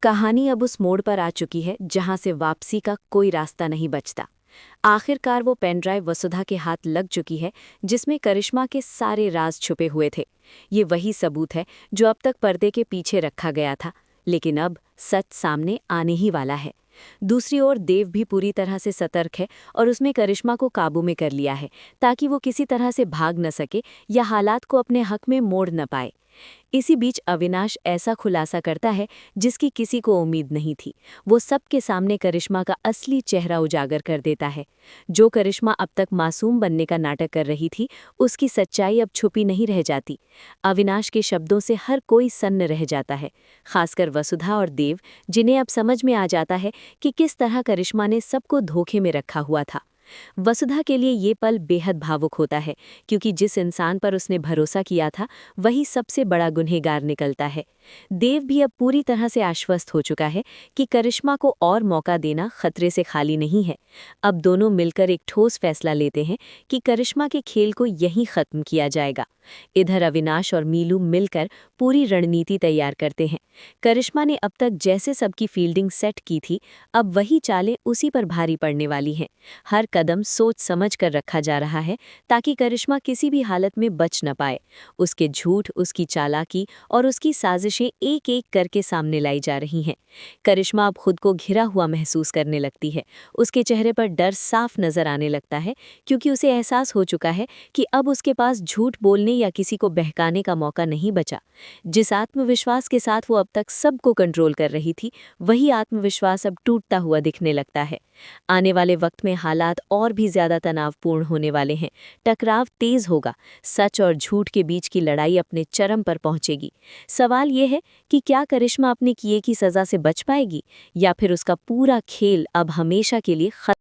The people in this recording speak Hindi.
कहानी अब उस मोड़ पर आ चुकी है जहां से वापसी का कोई रास्ता नहीं बचता। आखिरकार वो पेन ड्राइव वसुधा के हाथ लग चुकी है जिसमें करिश्मा के सारे राज छुपे हुए थे। ये वही सबूत है जो अब तक पर्दे के पीछे रखा गया था, लेकिन अब सच सामने आने ही वाला है। दूसरी ओर देव भी पूरी तरह से सतर्क है और उसने करिश्मा को काबू में कर लिया है ताकि वो किसी तरह से भाग न सके या हालात को अपने हक में मोड़ न पाए। इसी बीच अविनाश ऐसा खुलासा करता है जिसकी किसी को उम्मीद नहीं थी। वो सबके सामने करिश्मा का असली चेहरा उजागर कर देता है। जो करिश्मा अब तक मासूम बनने का नाटक कर रही थी, उसकी सच्चाई अब छुपी नहीं रह जाती। अविनाश के शब्दों से हर कोई सन्न रह जाता है, खासकर वसुधा और देव, जिन्हें अब समझ में आ जाता है कि किस तरह करिश्मा ने सबको धोखे में रखा हुआ था। वसुधा के लिए ये पल बेहद भावुक होता है, क्योंकि जिस इंसान पर उसने भरोसा किया था वही सबसे बड़ा गुनहगार निकलता है। देव भी अब पूरी तरह से आश्वस्त हो चुका है कि करिश्मा को और मौका देना खतरे से खाली नहीं है। अब दोनों मिलकर एक ठोस फैसला लेते हैं कि करिश्मा के खेल को यहीं खत्म किया जाएगा। इधर अविनाश और मीलू मिलकर पूरी रणनीति तैयार करते हैं। करिश्मा ने अब तक जैसे सबकी फील्डिंग सेट की थी, अब वही चालें उसी पर भारी पड़ने वाली हैं। हर कदम सोच समझ कर रखा जा रहा है ताकि करिश्मा किसी भी हालत में बच न पाए। उसके झूठ, उसकी चालाकी और उसकी साजिशें एक एक करके सामने लाई जा रही हैं। करिश्मा अब खुद को घिरा हुआ महसूस करने लगती है। उसके चेहरे पर डर साफ नजर आने लगता है, क्योंकि उसे एहसास हो चुका है कि अब उसके पास झूठ बोलने या किसी को बहकाने का मौका नहीं बचा। जिस आत्मविश्वास के साथ वो अब तक सबको कंट्रोल कर रही थी, वही आत्मविश्वास अब टूटता हुआ दिखने लगता है। आने वाले वक्त में हालात और भी ज्यादा तनावपूर्ण होने वाले हैं। टकराव तेज होगा, सच और झूठ के बीच की लड़ाई अपने चरम पर पहुंचेगी। सवाल ये है कि क्या करिश्मा अपने किए की सजा से बच पाएगी, या फिर उसका पूरा खेल अब हमेशा के लिए खत्म